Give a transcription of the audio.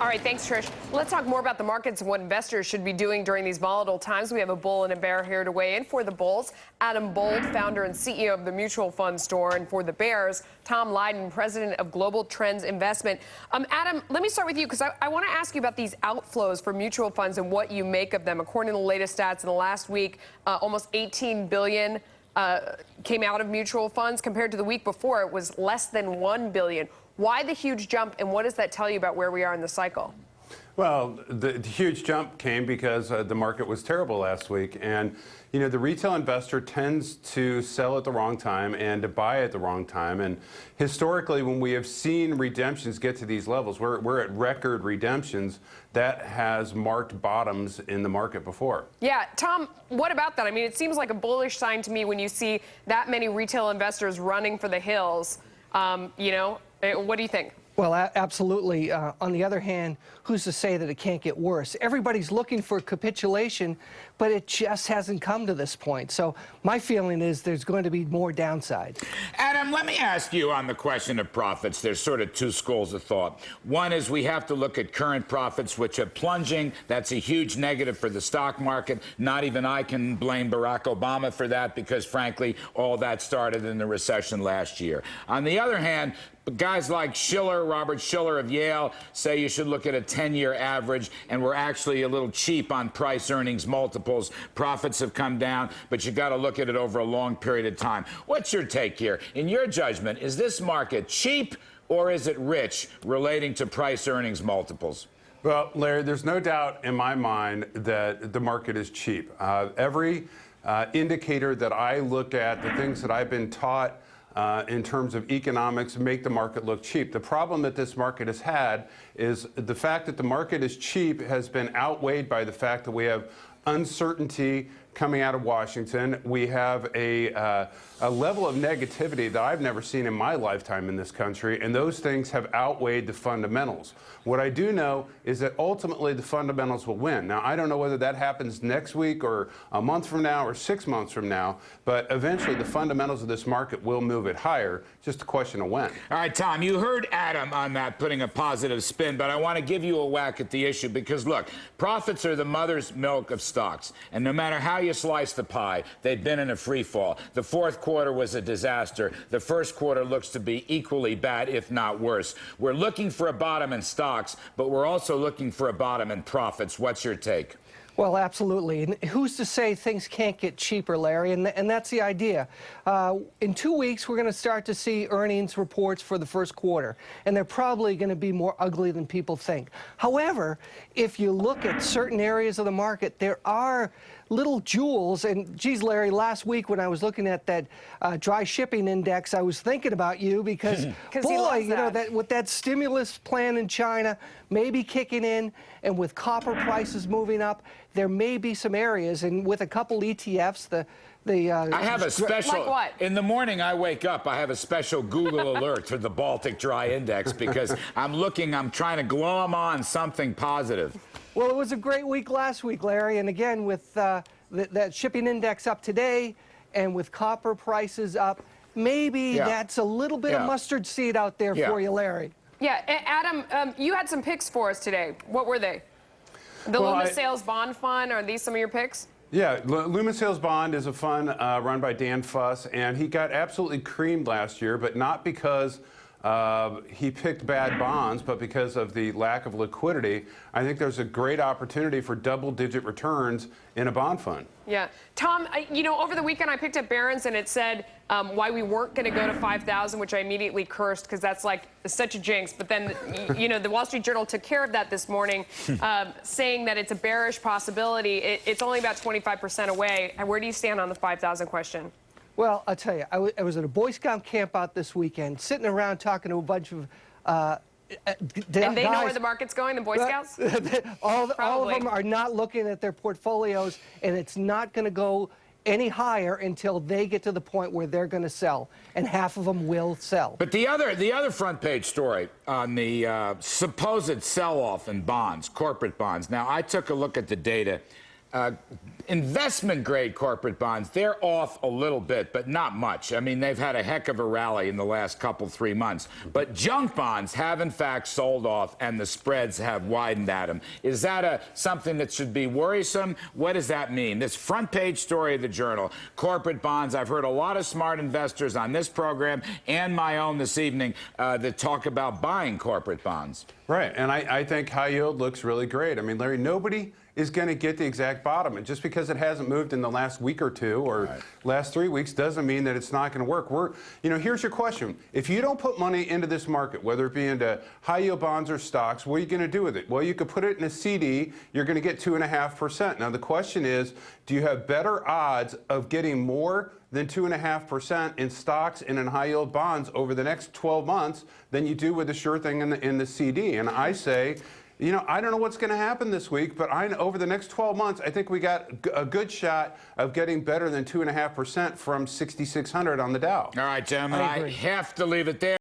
All right, thanks, Trish. Let's talk more about the markets and what investors should be doing during these volatile times. We have a bull and a bear here to weigh in. For the bulls, Adam Bold, founder and CEO of the mutual fund store, and for the bears, Tom Lydon, president of Global Trends Investment. Adam, let me start with you because I want to ask you about these outflows for mutual funds and what you make of them. According to the latest stats in the last week, almost $18 billion came out of mutual funds. Compared to the week before, it was less than $1 billion. Why the huge jump, and what does that tell you about where we are in the cycle? Well, the huge jump came because the market was terrible last week. And, you know, the retail investor tends to sell at the wrong time and to buy at the wrong time. And historically, when we have seen redemptions get to these levels, we're at record redemptions, that has marked bottoms in the market before. Yeah, Tom, what about that? I mean, it seems like a bullish sign to me when you see that many retail investors running for the hills. You know, what do you think? Well, absolutely. On the other hand, who's to say that it can't get worse? Everybody's looking for capitulation, but it just hasn't come to this point. So my feeling is there's going to be more downside. Adam, let me ask you on the question of profits. There's sort of two schools of thought. One is we have to look at current profits, which are plunging. That's a huge negative for the stock market. Not even I can blame Barack Obama for that because, frankly, all that started in the recession last year. On the other hand, guys like Shiller, Robert Shiller of Yale, say you should look at a 10-year average, and we're actually a little cheap on price-earnings multiples. Profits have come down, but you got to look at it over a long period of time. What's your take here? In your judgment, is this market cheap or is it rich relating to price-earnings multiples? Well, Larry, there's no doubt in my mind that the market is cheap. Every indicator that I look at, the things that I've been taught in terms of economics, make the market look cheap. The problem that this market has had is the fact that the market is cheap has been outweighed by the fact that we have uncertainty coming out of Washington. We have a level of negativity that I've never seen in my lifetime in this country, and those things have outweighed the fundamentals. What I do know is that ultimately the fundamentals will win. Now, I don't know whether that happens next week or a month from now or 6 months from now, but eventually the fundamentals of this market will move it higher. Just a question of when. All right, Tom, you heard Adam on that, putting a positive spin, but I want to give you a whack at the issue because, look, profits are the mother's milk of stocks, and no matter how you slice the pie, they've been in a free fall. The fourth quarter was a disaster. The first quarter looks to be equally bad, if not worse. We're looking for a bottom in stocks, but we're also looking for a bottom in profits. What's your take? Well, absolutely. And who's to say things can't get cheaper, Larry? And that's the idea. In 2 weeks, we're going to start to see earnings reports for the first quarter, and they're probably going to be more ugly than people think. However, if you look at certain areas of the market, there are little jewels. And geez, Larry, last week when I was looking at that dry shipping index, I was thinking about you because, boy, you know, that with that stimulus plan in China maybe kicking in, and with copper prices moving up, there may be some areas, and with a couple ETFs, I have a special, like what? In the morning I wake up, I have a special Google alert for the Baltic Dry Index because I'm trying to glom on something positive. Well, it was a great week last week, Larry, and again, with that shipping index up today, and with copper prices up, maybe that's a little bit of mustard seed out there for you, Larry. Yeah, Adam, you had some picks for us today. What were they? The Luma Sales Bond Fund, are these some of your picks? Yeah, Luma Sales Bond is a fund run by Dan Fuss, and he got absolutely creamed last year, but not because he picked bad bonds, but because of the lack of liquidity. I think there's a great opportunity for double-digit returns in a bond fund. Yeah. Tom, you know, over the weekend I picked up Barron's and it said why we weren't going to go to 5,000, which I immediately cursed because that's like such a jinx. But then, you know, the Wall Street Journal took care of that this morning, saying that it's a bearish possibility. It's only about 25% away. Where do you stand on the 5,000 question? Well, I'll tell you, I was at a Boy Scout camp out this weekend, sitting around talking to a bunch of and they know where the market's going, the Boy Scouts? all of them are not looking at their portfolios, and it's not going to go any higher until they get to the point where they're going to sell, and half of them will sell. But the other front page story on the supposed sell-off in bonds, corporate bonds. Now, I took a look at the data. Investment-grade corporate bonds, they're off a little bit, but not much. I mean, they've had a heck of a rally in the last couple, 3 months. But junk bonds have, in fact, sold off, and the spreads have widened at them. Is that something that should be worrisome? What does that mean? This front-page story of the Journal, corporate bonds. I've heard a lot of smart investors on this program and my own this evening that talk about buying corporate bonds. Right, and I think high yield looks really great. I mean, Larry, nobody is going to get the exact bottom. And just because it hasn't moved in the last week or two or last 3 weeks doesn't mean that it's not going to work. Here's your question. If you don't put money into this market, whether it be into high yield bonds or stocks, what are you going to do with it? Well, you could put it in a CD. You're going to get 2.5%. Now, the question is, do you have better odds of getting more than 2.5% in stocks and in high yield bonds over the next 12 months than you do with the sure thing in the CD? And I say, I don't know what's going to happen this week, but over the next 12 months, I think we got a good shot of getting better than 2.5% from 6,600 on the Dow. All right, gentlemen, I have to leave it there.